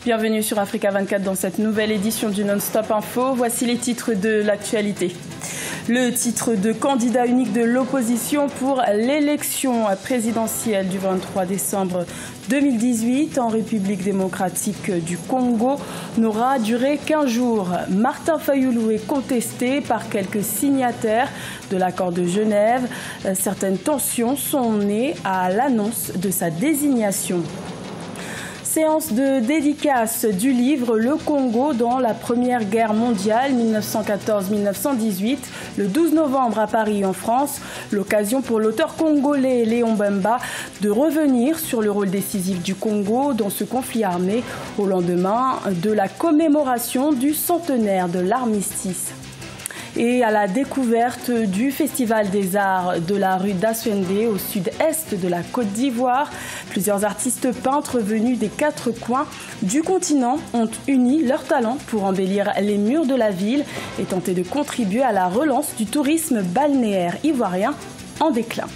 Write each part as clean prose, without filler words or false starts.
Bienvenue sur Africa 24 dans cette nouvelle édition du Non-Stop Info. Voici les titres de l'actualité. Le titre de candidat unique de l'opposition pour l'élection présidentielle du 23 décembre 2018 en République démocratique du Congo n'aura duré qu'un jour. Martin Fayulu est contesté par quelques signataires de l'accord de Genève. Certaines tensions sont nées à l'annonce de sa désignation. Séance de dédicace du livre Le Congo dans la Première Guerre mondiale 1914-1918, le 12 novembre à Paris en France. L'occasion pour l'auteur congolais Léon Bemba de revenir sur le rôle décisif du Congo dans ce conflit armé au lendemain de la commémoration du centenaire de l'armistice. Et à la découverte du Festival des Arts de la rue d'Aswende au sud-est de la Côte d'Ivoire. Plusieurs artistes peintres venus des quatre coins du continent ont uni leurs talents pour embellir les murs de la ville et tenter de contribuer à la relance du tourisme balnéaire ivoirien en déclin.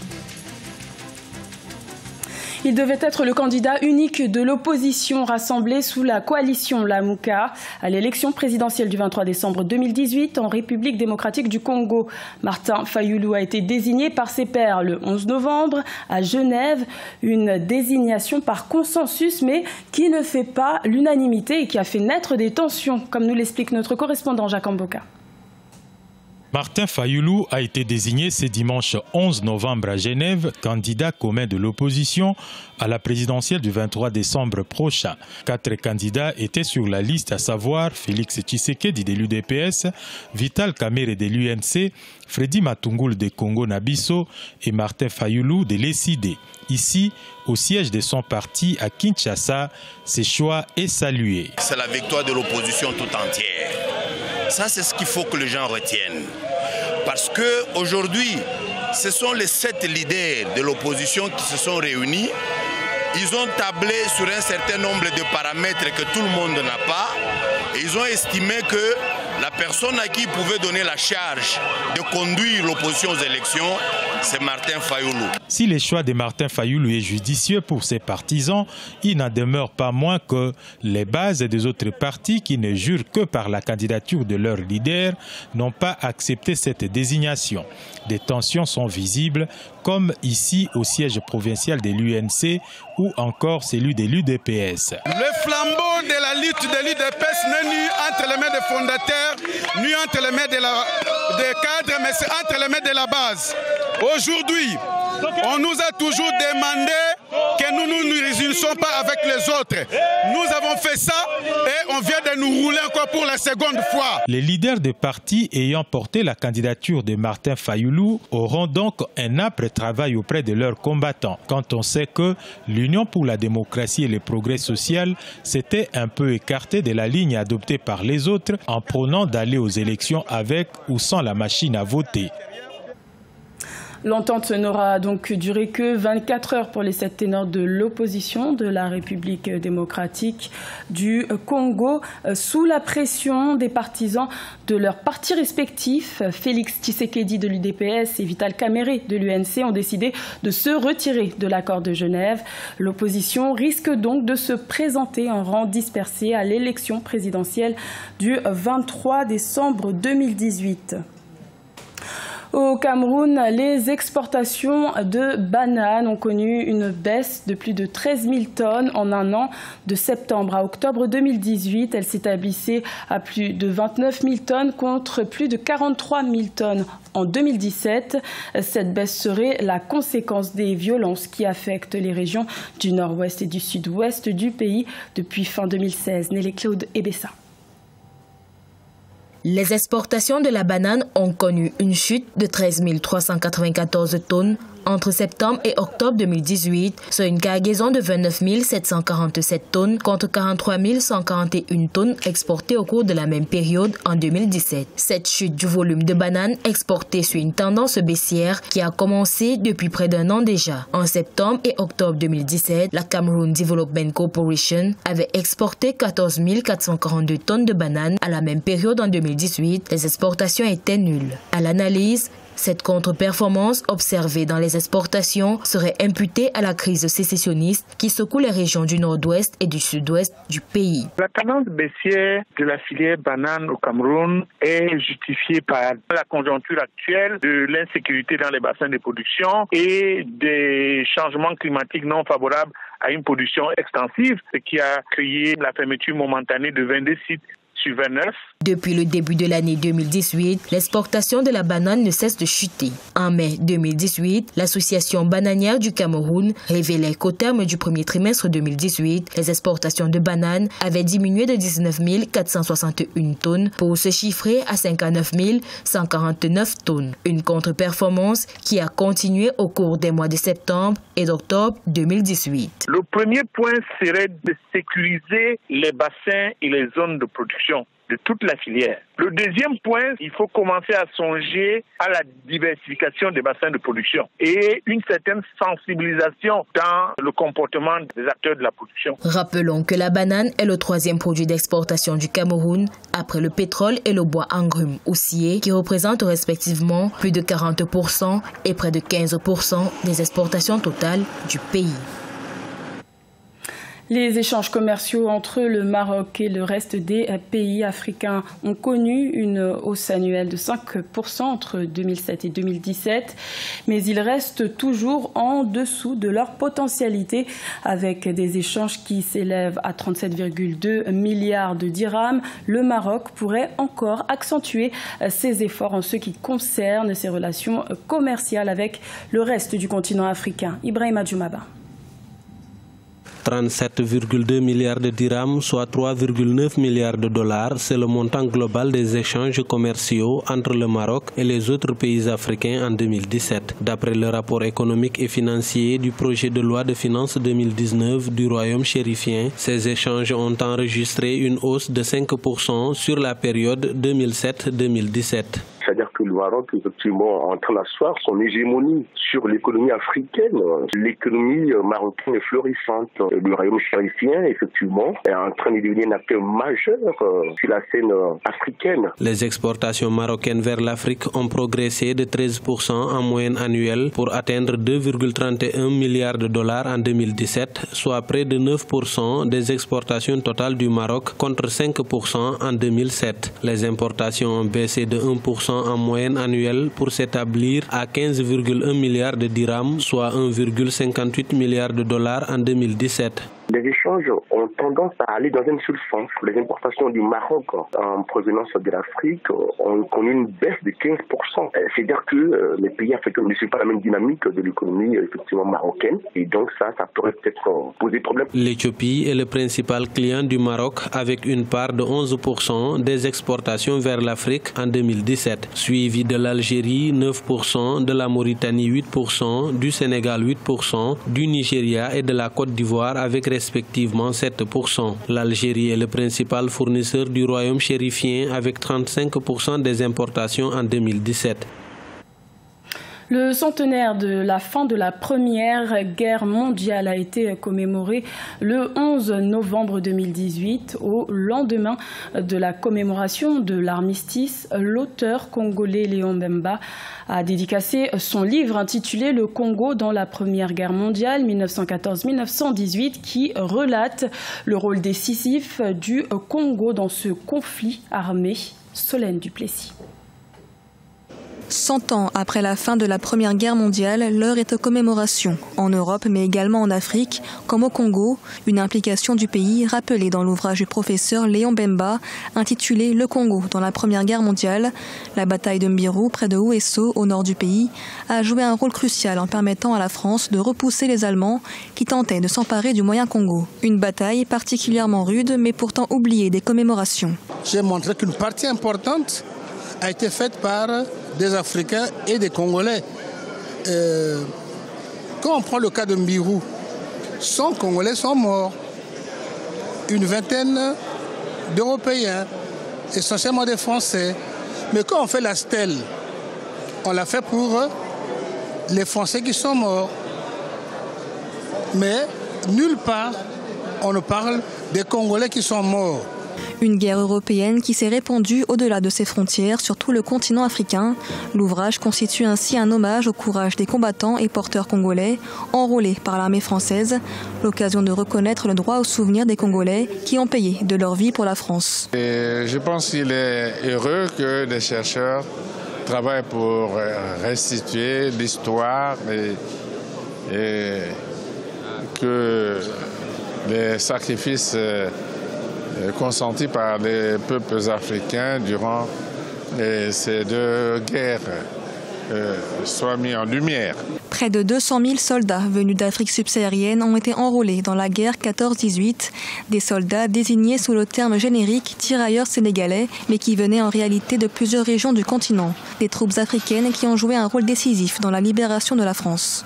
Il devait être le candidat unique de l'opposition rassemblée sous la coalition Lamuka à l'élection présidentielle du 23 décembre 2018 en République démocratique du Congo. Martin Fayulu a été désigné par ses pairs le 11 novembre à Genève. Une désignation par consensus mais qui ne fait pas l'unanimité et qui a fait naître des tensions, comme nous l'explique notre correspondant Jacques Amboka. Martin Fayulu a été désigné ce dimanche 11 novembre à Genève, candidat commun de l'opposition à la présidentielle du 23 décembre prochain. 4 candidats étaient sur la liste, à savoir Félix Tshisekedi de l'UDPS, Vital Kamerhe de l'UNC, Freddy Matungulu de Congo Nabiso et Martin Fayulu de l'ECD. Ici, au siège de son parti à Kinshasa, ce choix est salué. C'est la victoire de l'opposition tout entière. Ça, c'est ce qu'il faut que les gens retiennent. Parce qu'aujourd'hui, ce sont les 7 leaders de l'opposition qui se sont réunis. Ils ont tablé sur un certain nombre de paramètres que tout le monde n'a pas. Et ils ont estimé que la personne à qui ils pouvaient donner la charge de conduire l'opposition aux élections, c'est Martin Fayulu. Si le choix de Martin Fayulu est judicieux pour ses partisans, il n'en demeure pas moins que les bases des autres partis qui ne jurent que par la candidature de leur leader n'ont pas accepté cette désignation. Des tensions sont visibles, comme ici au siège provincial de l'UNC ou encore celui de l'UDPS. Le flambeau de la lutte de l'UDPS n'est ni entre les mains des fondateurs, ni entre les mains des cadres, mais c'est entre les mains de la base. Aujourd'hui, on nous a toujours demandé que nous ne nous réunissons pas avec les autres. Nous avons fait ça et on vient de nous rouler encore pour la seconde fois. Les leaders des partis ayant porté la candidature de Martin Fayulu auront donc un âpre travail auprès de leurs combattants. Quand on sait que l'Union pour la démocratie et le progrès social s'était un peu écartée de la ligne adoptée par les autres en prônant d'aller aux élections avec ou sans la machine à voter. L'entente n'aura donc duré que 24 heures pour les 7 ténors de l'opposition de la République démocratique du Congo. Sous la pression des partisans de leurs partis respectifs, Félix Tshisekedi de l'UDPS et Vital Kamerhe de l'UNC ont décidé de se retirer de l'accord de Genève. L'opposition risque donc de se présenter en rang dispersé à l'élection présidentielle du 23 décembre 2018. Au Cameroun, les exportations de bananes ont connu une baisse de plus de 13 000 tonnes en un an. De septembre à octobre 2018, elles s'établissaient à plus de 29 000 tonnes contre plus de 43 000 tonnes en 2017. Cette baisse serait la conséquence des violences qui affectent les régions du nord-ouest et du sud-ouest du pays depuis fin 2016. Nelly Claude Ebessa. Les exportations de la banane ont connu une chute de 13 394 tonnes entre septembre et octobre 2018, sur une cargaison de 29 747 tonnes contre 43 141 tonnes exportées au cours de la même période en 2017. Cette chute du volume de bananes exportées suit une tendance baissière qui a commencé depuis près d'un an déjà. En septembre et octobre 2017, la Cameroon Development Corporation avait exporté 14 442 tonnes de bananes. À la même période en 2018, les exportations étaient nulles. À l'analyse, Cette contre-performance observée dans les exportations serait imputée à la crise sécessionniste qui secoue les régions du nord-ouest et du sud-ouest du pays. La tendance baissière de la filière banane au Cameroun est justifiée par la conjoncture actuelle de l'insécurité dans les bassins de production et des changements climatiques non favorables à une production extensive, ce qui a créé la fermeture momentanée de 22 sites sur 29. Depuis le début de l'année 2018, l'exportation de la banane ne cesse de chuter. En mai 2018, l'Association bananière du Cameroun révélait qu'au terme du premier trimestre 2018, les exportations de bananes avaient diminué de 19 461 tonnes pour se chiffrer à 59 149 tonnes. Une contre-performance qui a continué au cours des mois de septembre et d'octobre 2018. Le premier point serait de sécuriser les bassins et les zones de production de toute la filière. Le deuxième point, il faut commencer à songer à la diversification des bassins de production et une certaine sensibilisation dans le comportement des acteurs de la production. Rappelons que la banane est le troisième produit d'exportation du Cameroun après le pétrole et le bois engrume ou scié qui représentent respectivement plus de 40% et près de 15% des exportations totales du pays. Les échanges commerciaux entre le Maroc et le reste des pays africains ont connu une hausse annuelle de 5% entre 2007 et 2017, mais ils restent toujours en dessous de leur potentialité avec des échanges qui s'élèvent à 37,2 milliards de dirhams. Le Maroc pourrait encore accentuer ses efforts en ce qui concerne ses relations commerciales avec le reste du continent africain. Ibrahima Djoumaba. 37,2 milliards de dirhams, soit 3,9 milliards de dollars, c'est le montant global des échanges commerciaux entre le Maroc et les autres pays africains en 2017. D'après le rapport économique et financier du projet de loi de finances 2019 du Royaume chérifien, ces échanges ont enregistré une hausse de 5% sur la période 2007-2017. C'est-à-dire que le Maroc, effectivement, est en train d'asseoir son hégémonie sur l'économie africaine. L'économie marocaine est florissante. Le royaume chérifien, effectivement, est en train de devenir un acteur majeur sur la scène africaine. Les exportations marocaines vers l'Afrique ont progressé de 13% en moyenne annuelle pour atteindre 2,31 milliards de dollars en 2017, soit près de 9% des exportations totales du Maroc contre 5% en 2007. Les importations ont baissé de 1% en moyenne annuelle pour s'établir à 15,1 milliards de dirhams, soit 1,58 milliards de dollars en 2017. Les échanges ont tendance à aller dans un seul sens. Les importations du Maroc en provenance de l'Afrique ont connu une baisse de 15%. C'est-à-dire que les pays africains ne suivent pas la même dynamique de l'économie effectivement marocaine et donc ça pourrait peut-être poser problème. L'Éthiopie est le principal client du Maroc avec une part de 11% des exportations vers l'Afrique en 2017, suivi de l'Algérie 9%, de la Mauritanie 8%, du Sénégal 8%, du Nigeria et de la Côte d'Ivoire avec respectivement 7%. L'Algérie est le principal fournisseur du royaume chérifien avec 35% des importations en 2017. Le centenaire de la fin de la Première Guerre mondiale a été commémoré le 11 novembre 2018. Au lendemain de la commémoration de l'armistice, l'auteur congolais Léon Mbemba a dédicacé son livre intitulé « Le Congo dans la Première Guerre mondiale 1914-1918 » qui relate le rôle décisif du Congo dans ce conflit armé. Solène Duplessis. 100 ans après la fin de la Première Guerre mondiale, l'heure est aux commémorations, en Europe mais également en Afrique, comme au Congo, une implication du pays rappelée dans l'ouvrage du professeur Léon Mbemba, intitulé « Le Congo dans la Première Guerre mondiale ». La bataille de Mbiru, près de Ouesso, au nord du pays, a joué un rôle crucial en permettant à la France de repousser les Allemands qui tentaient de s'emparer du moyen Congo. Une bataille particulièrement rude mais pourtant oubliée des commémorations. J'ai montré qu'une partie importante a été faite par des Africains et des Congolais. Quand on prend le cas de Mbiru, 100 Congolais sont morts. Une vingtaine d'Européens, essentiellement des Français. Mais quand on fait la stèle, on l'a fait pour les Français qui sont morts. Mais nulle part, on ne parle des Congolais qui sont morts. Une guerre européenne qui s'est répandue au-delà de ses frontières sur tout le continent africain. L'ouvrage constitue ainsi un hommage au courage des combattants et porteurs congolais enrôlés par l'armée française. L'occasion de reconnaître le droit au souvenir des Congolais qui ont payé de leur vie pour la France. Et je pense qu'il est heureux que des chercheurs travaillent pour restituer l'histoire et que les sacrifices consentis par les peuples africains durant ces deux guerres soient mis en lumière. Près de 200 000 soldats venus d'Afrique subsaharienne ont été enrôlés dans la guerre 14-18. Des soldats désignés sous le terme générique tirailleurs sénégalais, mais qui venaient en réalité de plusieurs régions du continent. Des troupes africaines qui ont joué un rôle décisif dans la libération de la France.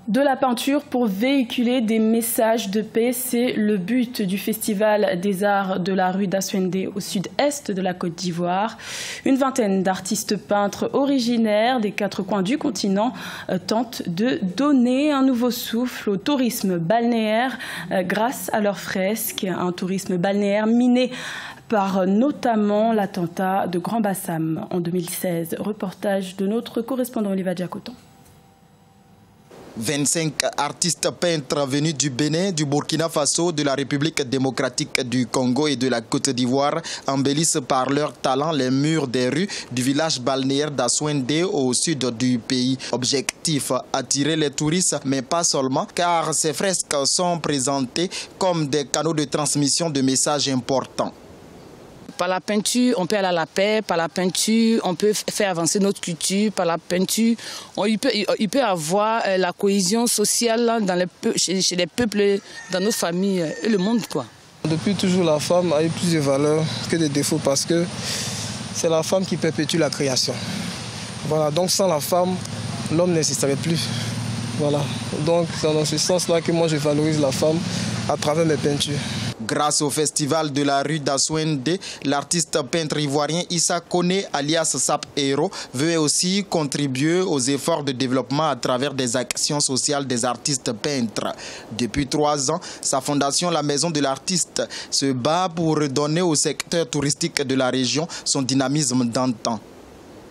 De la peinture pour véhiculer des messages de paix, c'est le but du Festival des Arts de la rue d'Aswende au sud-est de la Côte d'Ivoire. Une vingtaine d'artistes peintres originaires des quatre coins du continent tentent de donner un nouveau souffle au tourisme balnéaire grâce à leurs fresques. Un tourisme balnéaire miné par notamment l'attentat de Grand Bassam en 2016. Reportage de notre correspondant Oliva Diakoton. 25 artistes peintres venus du Bénin, du Burkina Faso, de la République démocratique du Congo et de la Côte d'Ivoire embellissent par leur talent les murs des rues du village balnéaire d'Aswende au sud du pays. Objectif, attirer les touristes, mais pas seulement, car ces fresques sont présentées comme des canaux de transmission de messages importants. Par la peinture, on peut aller à la paix. Par la peinture, on peut faire avancer notre culture. Par la peinture, il peut avoir la cohésion sociale chez les peuples, dans nos familles et le monde, quoi. Depuis toujours, la femme a eu plus de valeur que de défauts parce que c'est la femme qui perpétue la création. Voilà, donc sans la femme, l'homme n'existerait plus. Voilà, donc c'est dans ce sens-là que moi je valorise la femme à travers mes peintures. Grâce au festival de la rue d'Aswende, l'artiste peintre ivoirien Issa Kone, alias Sap Hero, veut aussi contribuer aux efforts de développement à travers des actions sociales des artistes peintres. Depuis 3 ans, sa fondation, la Maison de l'artiste, se bat pour redonner au secteur touristique de la région son dynamisme d'antan.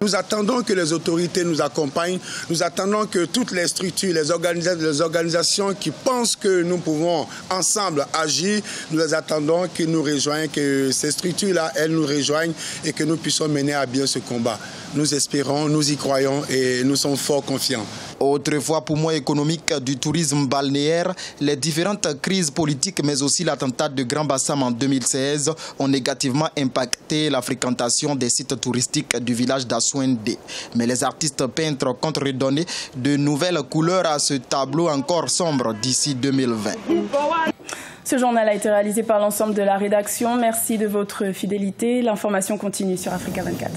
Nous attendons que les autorités nous accompagnent, nous attendons que toutes les structures, les organisations qui pensent que nous pouvons ensemble agir, nous les attendons qu'ils nous rejoignent, que ces structures-là, elles nous rejoignent et que nous puissions mener à bien ce combat. Nous espérons, nous y croyons et nous sommes fort confiants. Autrefois poumon économique du tourisme balnéaire, les différentes crises politiques mais aussi l'attentat de Grand Bassam en 2016 ont négativement impacté la fréquentation des sites touristiques du village d'Aswende. Mais les artistes peintres comptent redonner de nouvelles couleurs à ce tableau encore sombre d'ici 2020. Ce journal a été réalisé par l'ensemble de la rédaction. Merci de votre fidélité. L'information continue sur Africa 24.